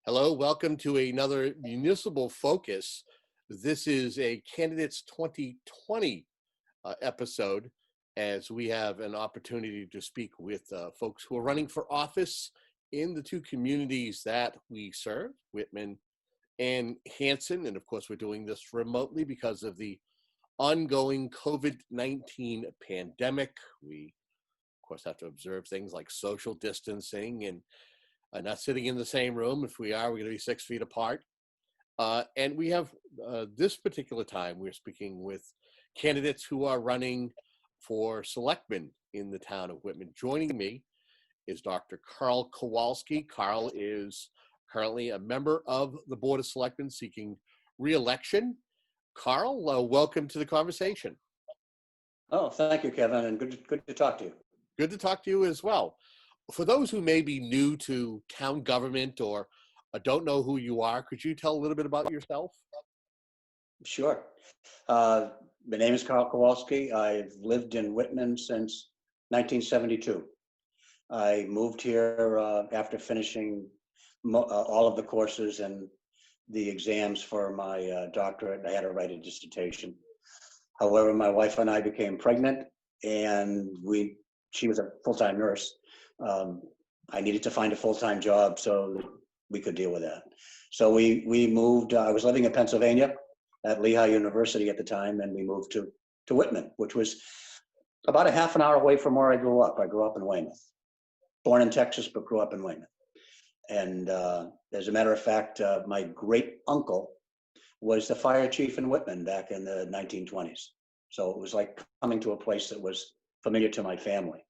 Hello, welcome to another Municipal Focus. This is a Candidates 2020 episode, as we have an opportunity to speak with folks who are running for office in the two communities that we serve, Whitman and Hanson. And of course, we're doing this remotely because of the ongoing COVID-19 pandemic. We, of course, have to observe things like social distancing and not sitting in the same room. If we are, we're going to be 6 feet apart. And we have this particular time, we're speaking with candidates who are running for selectmen in the town of Whitman. Joining me is Dr. Carl Kowalski. Carl is currently a member of the Board of Selectmen seeking re-election. Carl, welcome to the conversation. Oh, thank you, Kevin, and good to talk to you. Good to talk to you as well. For those who may be new to town government or don't know who you are, could you tell a little bit about yourself? Sure. My name is Carl Kowalski. I've lived in Whitman since 1972. I moved here after finishing all of the courses and the exams for my doctorate. I had to write a dissertation. However, my wife and I became pregnant, and she was a full-time nurse. I needed to find a full-time job so we could deal with that. So we moved. I was living in Pennsylvania at Lehigh University at the time, and we moved to Whitman, which was about a half an hour away from where I grew up. I grew up in Weymouth, born in Texas, but grew up in Weymouth. And as a matter of fact, my great uncle was the fire chief in Whitman back in the 1920s. So it was like coming to a place that was familiar to my family.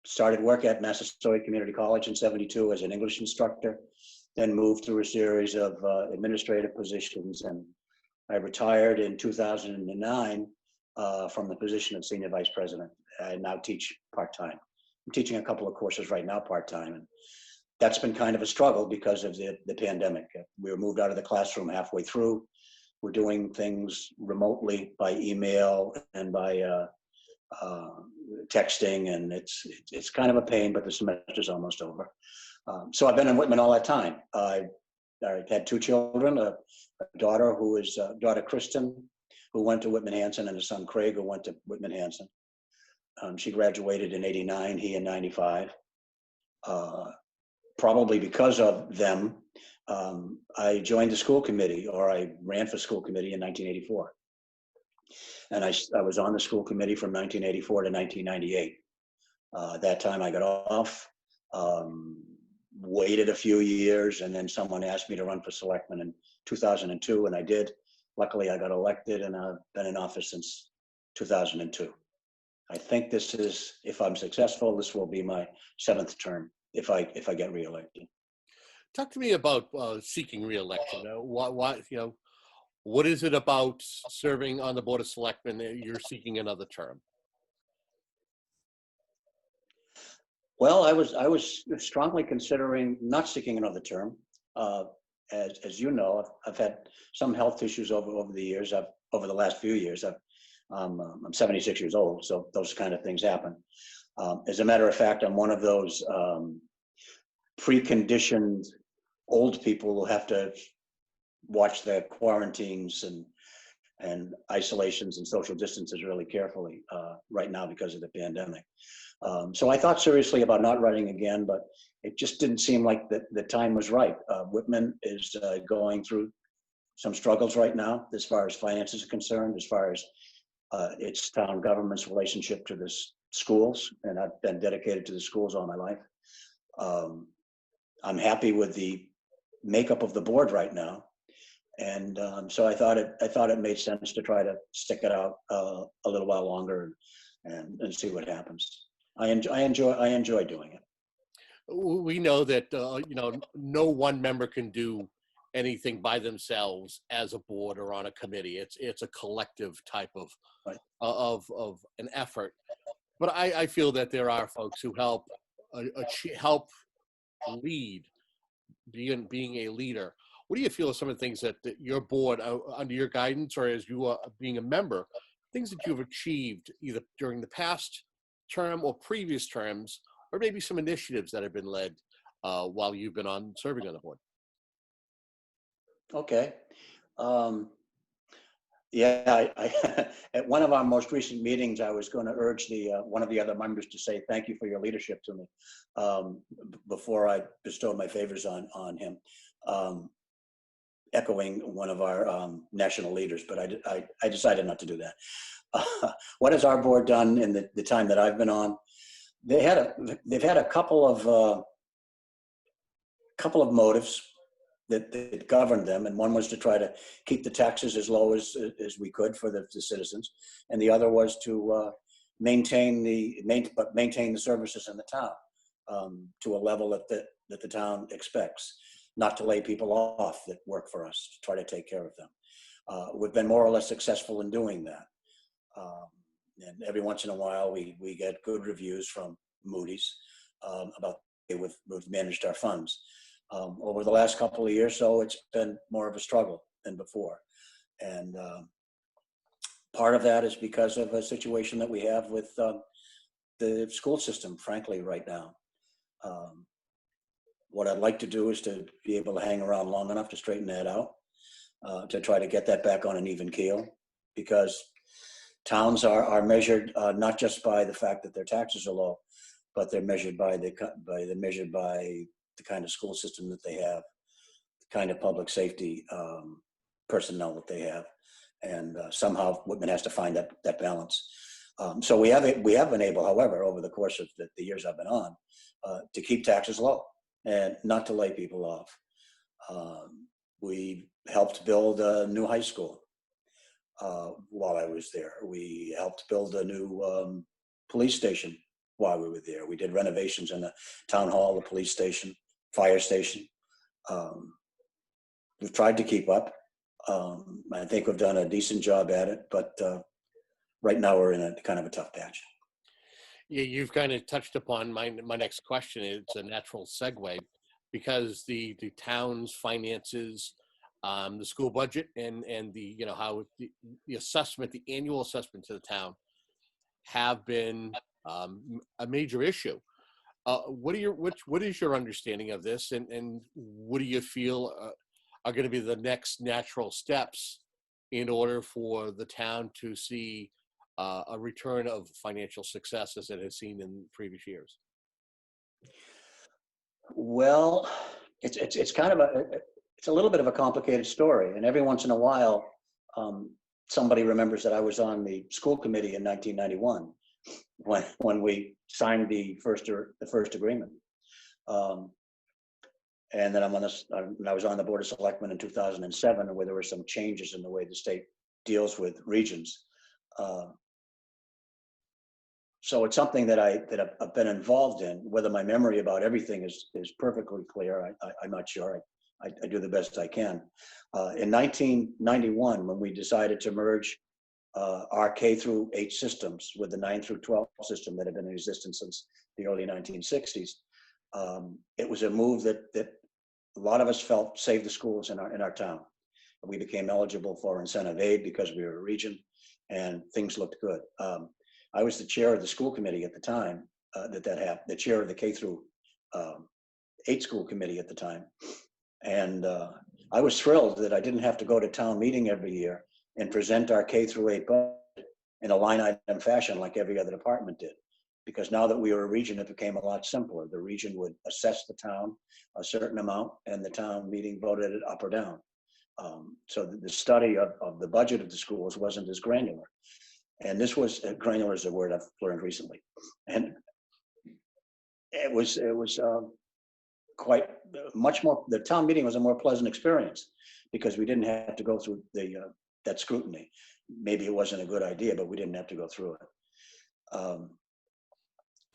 Started work at Massasoit Community College in '72 as an English instructor, then moved through a series of administrative positions, and I retired in 2009 from the position of senior vice president. I now teach part-time. I'm teaching a couple of courses right now part-time, and that's been kind of a struggle because of the pandemic. We were moved out of the classroom halfway through. We're doing things remotely by email and by texting, and it's kind of a pain, but the semester's almost over. So I've been in Whitman all that time. I had two children, a daughter daughter Kristen, who went to Whitman Hanson, and a son Craig, who went to Whitman Hanson. She graduated in '89, he in '95. Probably because of them, I joined the school committee, or I ran for school committee in 1984. And I was on the school committee from 1984 to 1998. That time I got off, waited a few years, and then someone asked me to run for selectman in 2002, and I did. Luckily, I got elected, and I've been in office since 2002. I think this is, if I'm successful, this will be my 7th term if I get reelected. Talk to me about seeking re-election. What is it about serving on the Board of Selectmen that you're seeking another term? Well, I was strongly considering not seeking another term. As you know, I've had some health issues over the years. Over the last few years, I'm 76 years old, so those kind of things happen. As a matter of fact, I'm one of those preconditioned old people who have to watch their quarantines and isolations and social distances really carefully right now because of the pandemic. So I thought seriously about not running again, but it just didn't seem like the time was right. Whitman is going through some struggles right now as far as finances are concerned, as far as its town government's relationship to the schools, and I've been dedicated to the schools all my life. I'm happy with the makeup of the board right now. And so I thought it made sense to try to stick it out a little while longer and see what happens. I enjoy doing it. We know that no one member can do anything by themselves as a board or on a committee. It's a collective type of Right. of an effort. But I feel that there are folks who help lead, being a leader. What do you feel are some of the things that your board, under your guidance or as you are being a member, things that you've achieved either during the past term or previous terms, or maybe some initiatives that have been led while you've been on serving on the board. Okay. Um, Yeah, at one of our most recent meetings, I was going to urge the one of the other members to say thank you for your leadership to me before I bestowed my favors on him, um, echoing one of our national leaders. But I decided not to do that. What has our board done in the time that I've been on? They've had a couple of motives that governed them, and one was to try to keep the taxes as low as we could for the citizens, and the other was to maintain the services in the town to a level that the town expects, not to lay people off that work for us, to try to take care of them. We've been more or less successful in doing that, and every once in a while we get good reviews from Moody's about the way we've managed our funds. Over the last couple of years, so it's been more of a struggle than before. And part of that is because of a situation that we have with the school system, frankly, right now. What I'd like to do is to be able to hang around long enough to straighten that out, to try to get that back on an even keel, because towns are measured not just by the fact that their taxes are low, but they're measured by the kind of school system that they have, the kind of public safety personnel that they have, and somehow Whitman has to find that balance. So we have been able, however, over the course of the years I've been on, to keep taxes low and not to lay people off. We helped build a new high school while I was there. We helped build a new police station while we were there. We did renovations in the town hall, the police station, fire station. We've tried to keep up. I think we've done a decent job at it, but right now we're in a kind of a tough patch. Yeah, you've kind of touched upon my next question. It's a natural segue because the town's finances, the school budget, and the how the assessment, the annual assessment to the town, have been a major issue. What is your understanding of this, and what do you feel are going to be the next natural steps in order for the town to see a return of financial success as it has seen in previous years? Well, it's kind of it's a little bit of a complicated story, and every once in a while, somebody remembers that I was on the school committee in 1991 when we signed the first agreement, and then I was on the Board of Selectmen in 2007, where there were some changes in the way the state deals with regions. So it's something that I've been involved in. Whether my memory about everything is perfectly clear, I'm not sure. I do the best I can. In 1991, when we decided to merge our K through 8 systems with the 9 through 12 system that had been in existence since the early 1960s, it was a move that a lot of us felt saved the schools in our town. We became eligible for incentive aid because we were a region, and things looked good. I was the chair of the school committee at the time that happened, the chair of the K through 8 school committee at the time. And I was thrilled that I didn't have to go to town meeting every year and present our K through 8 budget in a line item fashion like every other department did. Because now that we were a region, it became a lot simpler. The region would assess the town a certain amount, and the town meeting voted it up or down. So the study of the budget of the schools wasn't as granular. And this was, granular is a word I've learned recently. And it was quite much more, the town meeting was a more pleasant experience because we didn't have to go through that scrutiny. Maybe it wasn't a good idea, but we didn't have to go through it.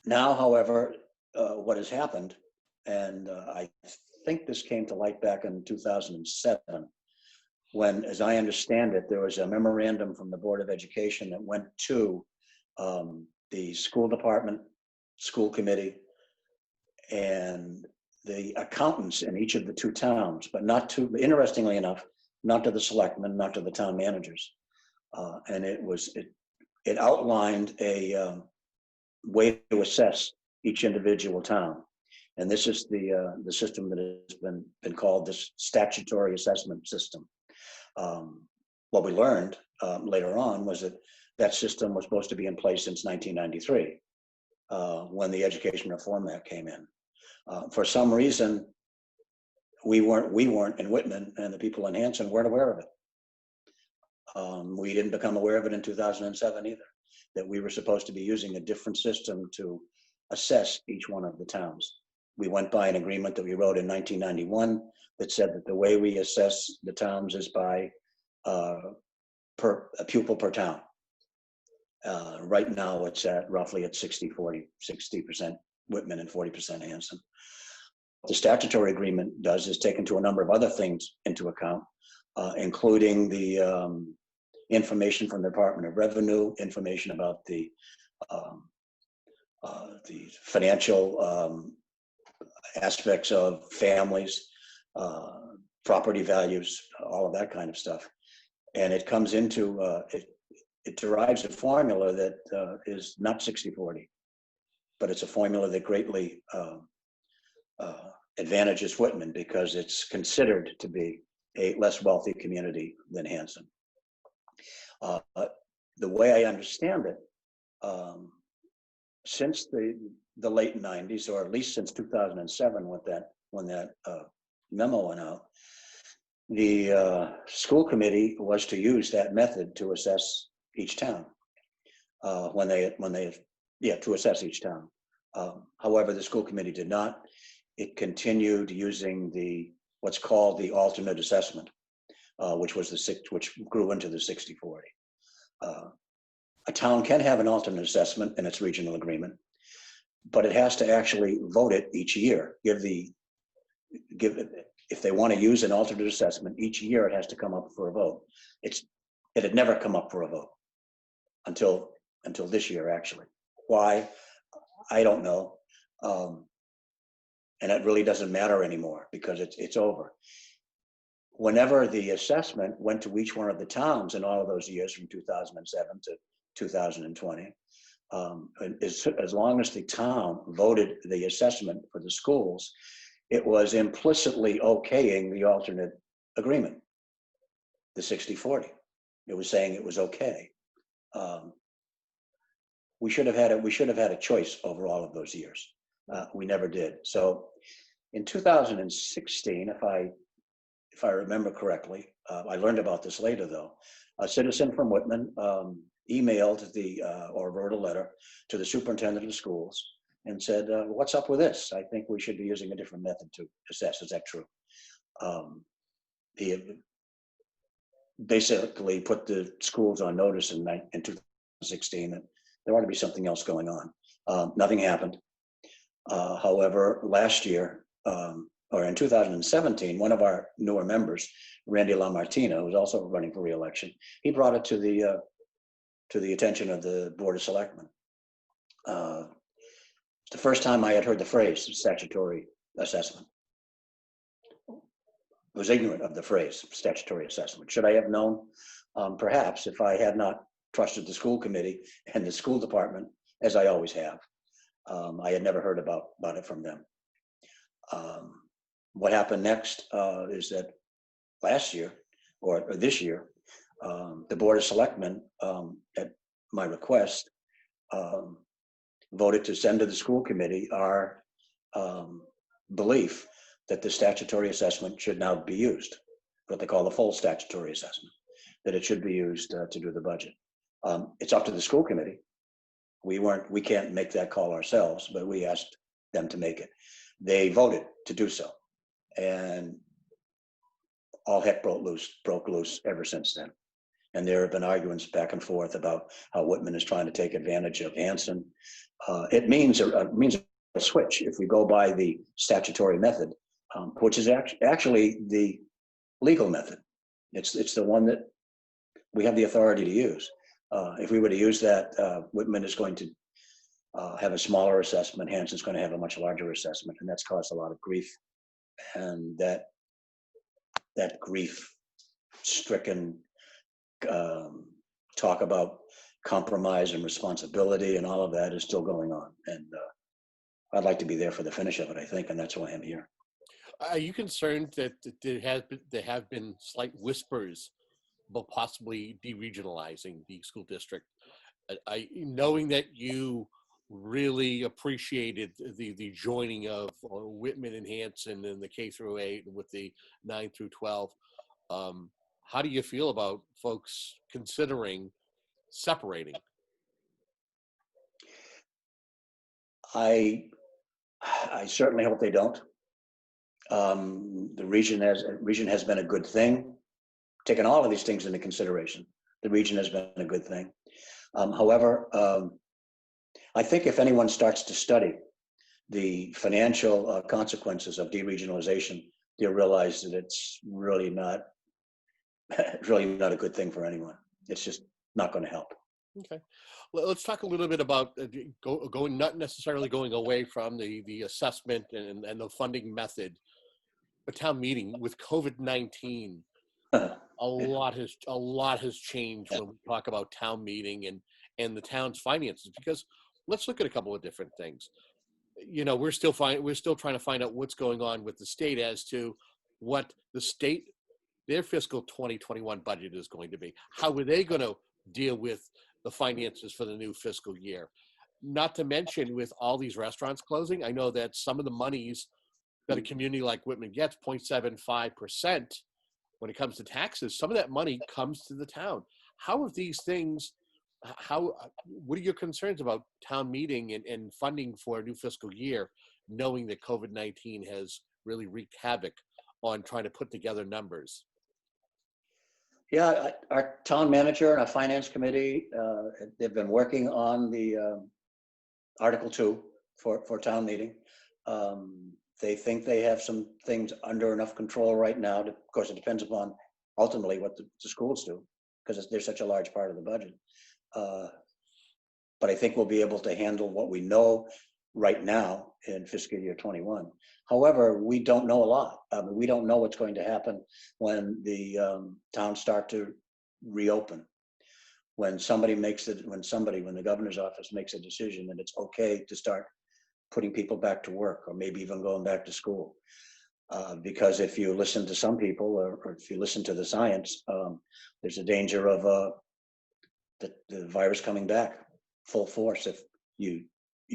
Now, however, what has happened, and I think this came to light back in 2007, when, as I understand it, there was a memorandum from the Board of Education that went to the school department, school committee, and the accountants in each of the 2 towns, but not to, interestingly enough, not to the selectmen, not to the town managers. And it outlined a way to assess each individual town. And this is the system that has been called the statutory assessment system. What we learned later on was that that system was supposed to be in place since 1993, when the Education Reform Act came in. For some reason, we weren't in Whitman, and the people in Hanson weren't aware of it. We didn't become aware of it in 2007 either, that we were supposed to be using a different system to assess each one of the towns. We went by an agreement that we wrote in 1991 that said that the way we assess the towns is by a pupil per town. Right now it's roughly at 60-40, 60% Whitman and 40% Hanson. What the statutory agreement does is take into a number of other things into account, including the information from the Department of Revenue, information about the financial aspects of families, property values, all of that kind of stuff. And it comes into, it derives a formula that is not 60-40, but it's a formula that greatly advantages Whitman because it's considered to be a less wealthy community than Hanson. The way I understand it, since the late 90s, or at least since 2007, when that memo went out, the school committee was to use that method to assess each town. To assess each town. However, the school committee did not. It continued using what's called the alternate assessment, which grew into the 60-40. A town can have an alternate assessment in its regional agreement, but it has to actually vote it each year. If they want to use an alternate assessment each year, it has to come up for a vote. It had never come up for a vote until this year, actually. Why? I don't know. And it really doesn't matter anymore because it's over. Whenever the assessment went to each one of the towns in all of those years from 2007 to 2020, as long as the town voted the assessment for the schools, it was implicitly okaying the alternate agreement, the 60-40. It was saying it was okay. We should have had a choice over all of those years. We never did. So in 2016, if I remember correctly, I learned about this later though, a citizen from Whitman emailed or wrote a letter to the superintendent of schools and said, what's up with this? I think we should be using a different method to assess. Is that true? He basically put the schools on notice in 2016 that there ought to be something else going on. Nothing happened. However, last year, or in 2017, one of our newer members, Randy LaMartina, who was also running for re-election, he brought it to the attention of the Board of Selectmen. It's the first time I had heard the phrase statutory assessment. I was ignorant of the phrase statutory assessment. Should I have known? Perhaps, if I had not trusted the school committee and the school department, as I always have. I had never heard about it from them. What happened next is that last year, or this year, the Board of Selectmen, at my request, voted to send to the school committee our belief that the statutory assessment should now be used, what they call the full statutory assessment, that it should be used to do the budget. It's up to the school committee. We can't make that call ourselves, but we asked them to make it. They voted to do so, and all heck broke loose ever since then. And there have been arguments back and forth about how Whitman is trying to take advantage of Hanson. It means a switch if we go by the statutory method, which is actually the legal method. It's the one that we have the authority to use. If we were to use that, Whitman is going to have a smaller assessment. Hanson's going to have a much larger assessment, and that's caused a lot of grief. And that grief-stricken talk about compromise and responsibility and all of that is still going on. And I'd like to be there for the finish of it, I think, and that's why I'm here. Are you concerned that there have been slight whispers about possibly deregionalizing the school district? Knowing that you really appreciated the joining of Whitman and Hanson in the K through 8 and with the 9 through 12, um, how do you feel about folks considering separating? I I certainly hope they don't. The region has been a good thing. Taking all of these things into consideration, the region has been a good thing. However, I think if anyone starts to study the financial consequences of deregionalization, they'll realize that it's really not it's really not a good thing for anyone. It's just not going to help. Okay. Let's talk a little bit about going, not necessarily going away from the assessment and the funding method, but town meeting with COVID-19. A lot has changed when we talk about town meeting and the town's finances, because let's look at a couple of different things. We're still trying to find out what's going on with the state as to what the state, their fiscal 2021 budget is going to be. How are they going to deal with the finances for the new fiscal year? Not to mention, with all these restaurants closing, I know that some of the monies that a community like Whitman gets, 0.75%, when it comes to taxes, some of that money comes to the town. How have these things, what are your concerns about town meeting and funding for a new fiscal year, knowing that COVID-19 has really wreaked havoc on trying to put together numbers? Yeah, our town manager and our finance committee, they've been working on the Article 2 for town meeting. They think they have some things under enough control right now. Of course, it depends upon ultimately what the schools do, because they're such a large part of the budget. Uh, but I think we'll be able to handle what we know right now in fiscal year 21. However, we don't know a lot. We don't know what's going to happen when the towns start to reopen. When the governor's office makes a decision that it's okay to start putting people back to work, or maybe even going back to school. Because if you listen to some people, or if you listen to the science, there's a danger of the virus coming back full force if you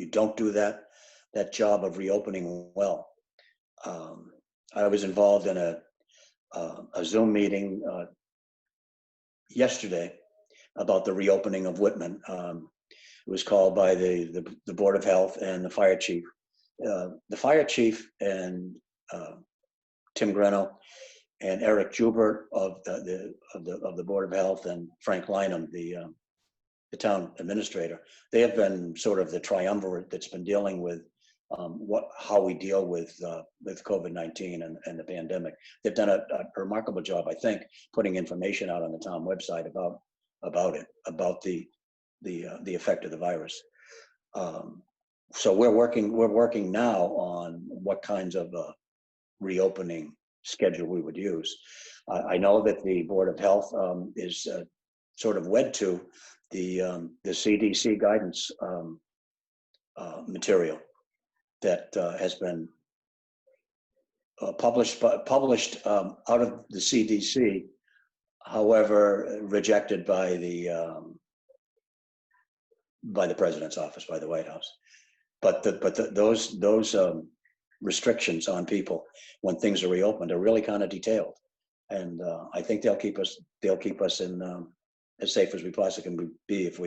don't do that job of reopening well. I was involved in a Zoom meeting yesterday about the reopening of Whitman. It was called by the Board of Health and the fire chief. The fire chief and Tim Greno and Eric Jubert of the Board of Health, and Frank Lynham, the town administrator, they have been sort of the triumvirate that's been dealing with how we deal with COVID-19 and the pandemic. They've done a remarkable job, I think, putting information out on the town website about it, about the effect of the virus. So we're working now on what kinds of reopening schedule we would use. I know that the Board of Health is sort of wed to the CDC guidance material that has been published out of the CDC, however rejected by the president's office, by the White House. But those restrictions on people when things are reopened are really kind of detailed, and I think they'll keep us in as safe as we possibly can be if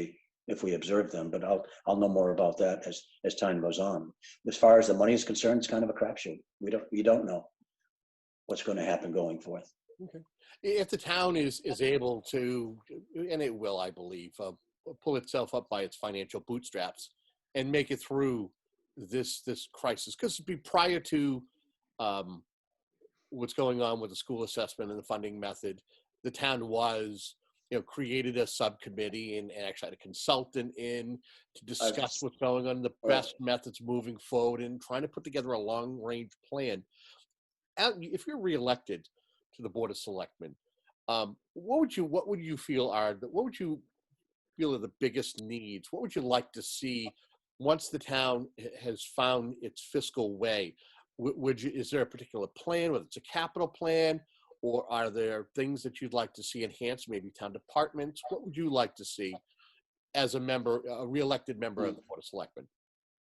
we observe them. But I'll know more about that as time goes on. As far as the money is concerned, it's kind of a crapshoot. We don't know what's going to happen going forth. Okay. If the town is able to, and it will, I believe, pull itself up by its financial bootstraps and make it through this crisis, because prior to what's going on with the school assessment and the funding method, the town was, created a subcommittee and actually had a consultant in to discuss what's going on, the best methods moving forward, and trying to put together a long range plan. If you're reelected to the Board of Selectmen, what would you feel are the biggest needs? What would you like to see once the town has found its fiscal way, is there a particular plan, whether it's a capital plan, or are there things that you'd like to see enhanced, maybe town departments? What would you like to see as a member, a re-elected member of the Board of Selectmen?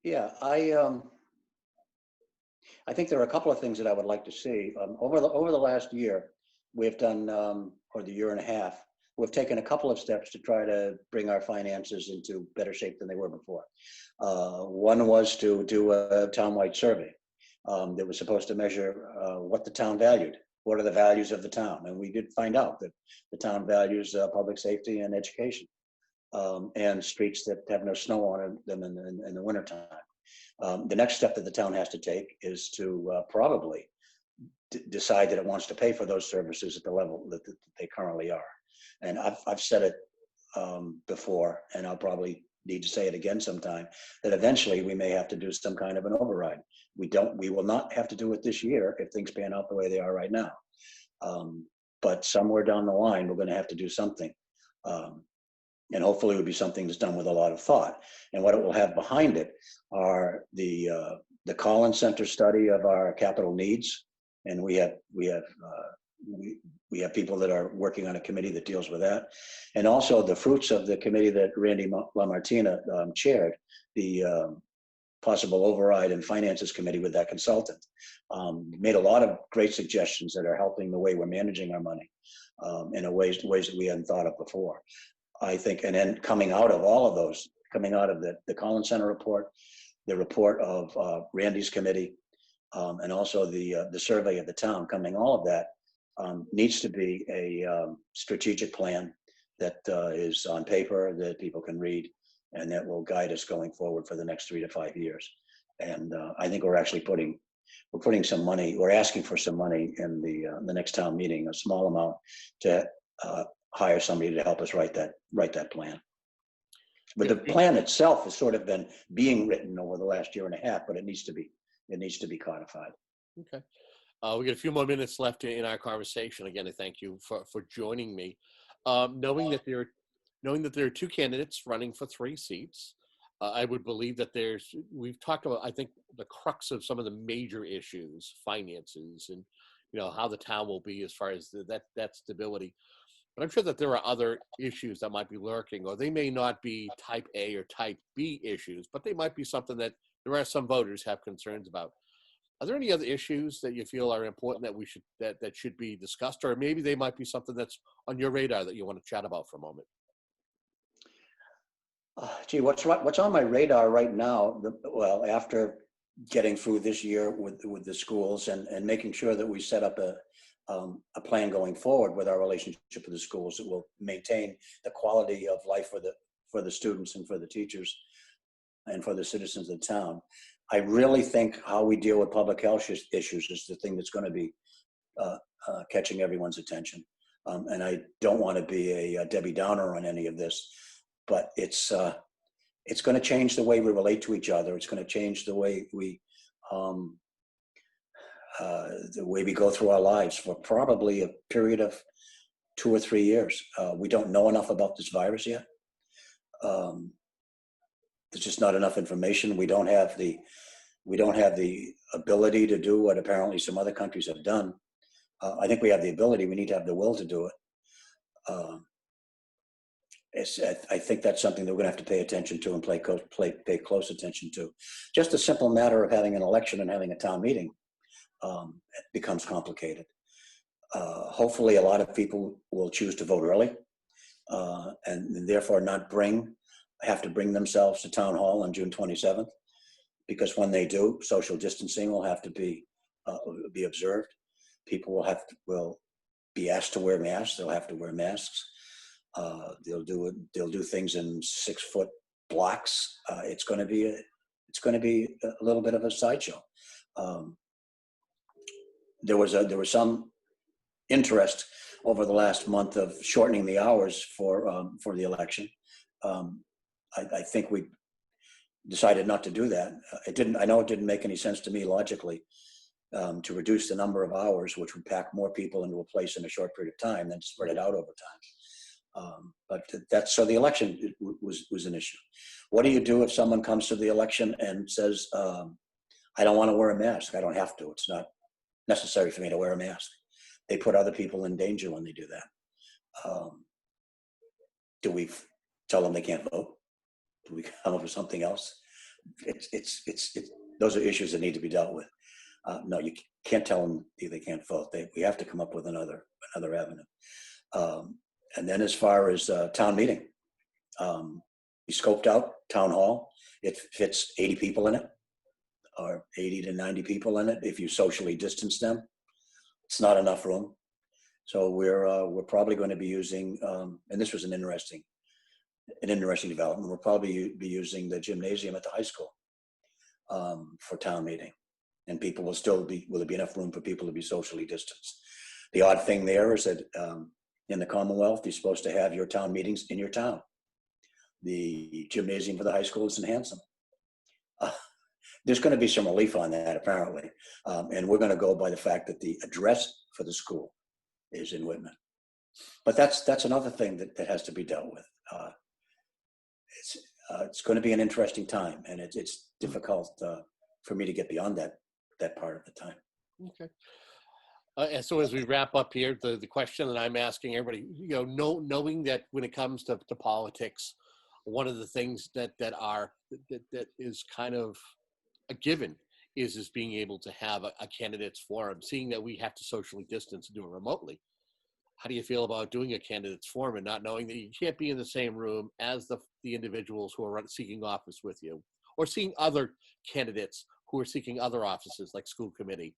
Yeah, I think there are a couple of things that I would like to see. Over the last year, we've done, or the year and a half, we've taken a couple of steps to try to bring our finances into better shape than they were before. One was to do a townwide survey that was supposed to measure what the town valued. What are the values of the town? And we did find out that the town values public safety and education, and streets that have no snow on them in the wintertime. The next step that the town has to take is to probably decide that it wants to pay for those services at the level that they currently are. And I've said it before, and I'll probably need to say it again sometime, that eventually we may have to do some kind of an override. We will not have to do it this year if things pan out the way they are right now. But somewhere down the line, we're going to have to do something. And hopefully it would be something that's done with a lot of thought. And what it will have behind it are the Collins Center study of our capital needs. And we have people that are working on a committee that deals with that. And also the fruits of the committee that Randy LaMartina chaired, the possible override and finances committee with that consultant. Made a lot of great suggestions that are helping the way we're managing our money in ways that we hadn't thought of before. I think, and then coming out of all of those, coming out of the Collins Center report, the report of Randy's committee, and also the survey of the town, coming all of that, needs to be a strategic plan that is on paper that people can read, and that will guide us going forward for the next 3 to 5 years. And I think we're actually putting some money, we're asking for some money in the next town meeting, a small amount, to hire somebody to help us write that plan. But the plan itself has sort of been being written over the last year and a half, but it needs to be codified. Okay. We got a few more minutes left in our conversation. Again, I thank you for joining me. Knowing that there are two candidates running for 3 seats, I would believe that we've talked about, I think, the crux of some of the major issues, finances, and how the town will be as far as that stability. But I'm sure that there are other issues that might be lurking, or they may not be type A or type B issues, but they might be something that there are some voters have concerns about. Are there any other issues that you feel are important that should be discussed, or maybe they might be something that's on your radar that you want to chat about for a moment? Gee, what's on my radar right now? Well, after getting through this year with the schools and making sure that we set up a plan going forward with our relationship with the schools that will maintain the quality of life for the students and for the teachers and for the citizens of the town. I really think how we deal with public health issues is the thing that's going to be catching everyone's attention. And I don't want to be a Debbie Downer on any of this, but it's going to change the way we relate to each other. It's going to change the way we go through our lives for probably a period of 2 or 3 years. We don't know enough about this virus yet. There's just not enough information. We don't have the ability to do what apparently some other countries have done. I think we have the ability. We need to have the will to do it. I think that's something that we're going to have to pay attention to and pay close attention to. Just a simple matter of having an election and having a town meeting becomes complicated. Hopefully, a lot of people will choose to vote early, and therefore not have to bring themselves to town hall on June 27th, because when they do, social distancing will have to be observed. People will be asked to wear masks. They'll have to wear masks. They'll do things in 6-foot blocks. It's going to be a little bit of a sideshow. There was some interest over the last month of shortening the hours for the election. I think we decided not to do that. I know it didn't make any sense to me logically to reduce the number of hours, which would pack more people into a place in a short period of time than to spread it out over time. But that's, so the election was an issue. What do you do if someone comes to the election and says, I don't want to wear a mask? I don't have to. It's not necessary for me to wear a mask. They put other people in danger when they do that. Do we tell them they can't vote? Do we come up with something else? Those are issues that need to be dealt with. No, you can't tell them they can't vote. We have to come up with another avenue. And then as far as town meeting, we scoped out town hall. It fits 80 people in it, or 80 to 90 people in it. If you socially distance them, it's not enough room. So we're probably going to be using, and this was an interesting development. We'll probably be using the gymnasium at the high school for town meeting, and people will there be enough room for people to be socially distanced? The odd thing there is that in the Commonwealth, you're supposed to have your town meetings in your town. The gymnasium for the high school is in Hanson. There's going to be some relief on that, apparently, and we're going to go by the fact that the address for the school is in Whitman. But that's another thing that has to be dealt with. It's going to be an interesting time, and it's difficult for me to get beyond that part of the time. Okay. And so as we wrap up here, the question that I'm asking everybody, knowing that when it comes to politics, one of the things that is kind of a given is being able to have a candidates forum. Seeing that we have to socially distance and do it remotely, how do you feel about doing a candidates forum and not knowing that you can't be in the same room as the individuals who are seeking office with you, or seeing other candidates who are seeking other offices like school committee,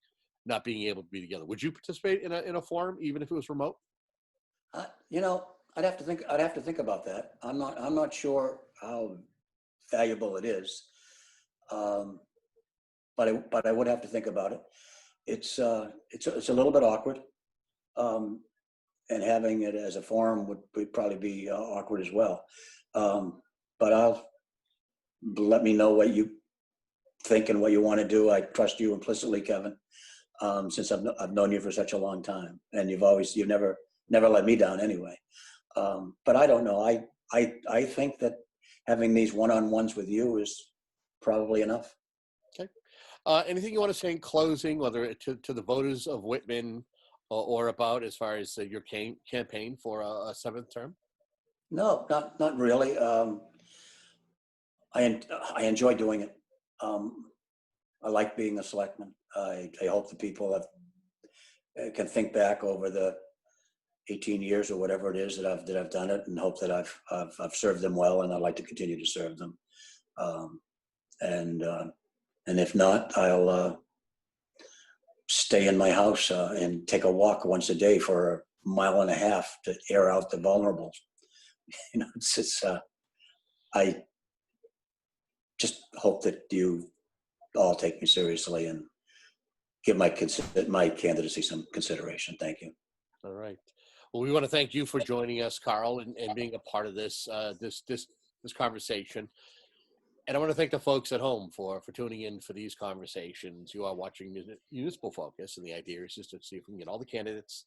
not being able to be together? Would you participate in a forum even if it was remote? I'd have to think about that. I'm not sure how valuable it is, but I would have to think about it. It's a little bit awkward, and having it as a forum would probably be awkward as well. But let me know what you think and what you want to do. I trust you implicitly, Kevin, since I've known you for such a long time, and you've never let me down anyway. But I don't know. I think that having these one-on-ones with you is probably enough. Okay. Anything you want to say in closing, whether to the voters of Whitman or about as far as your campaign for a seventh term? No, not really. I enjoy doing it. I like being a selectman. I hope the people can think back over the 18 years or whatever it is that I've done it, and hope that I've served them well, and I'd like to continue to serve them. And if not, I'll stay in my house and take a walk once a day for a mile and a half to air out the vulnerables. I just hope that you all take me seriously and give my candidacy some consideration. Thank you. All right. Well, we want to thank you for joining us, Carl, and being a part of this conversation. And I want to thank the folks at home for tuning in for these conversations. You are watching Municipal Focus, and the idea is just to see if we can get all the candidates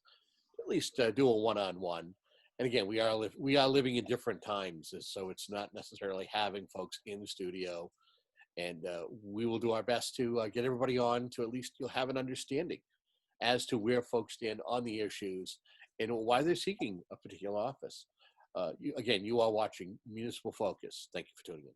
at least do a one-on-one. And again, we are living in different times, so it's not necessarily having folks in the studio. And we will do our best to get everybody on to at least you'll have an understanding as to where folks stand on the issues and why they're seeking a particular office. You are watching Municipal Focus. Thank you for tuning in.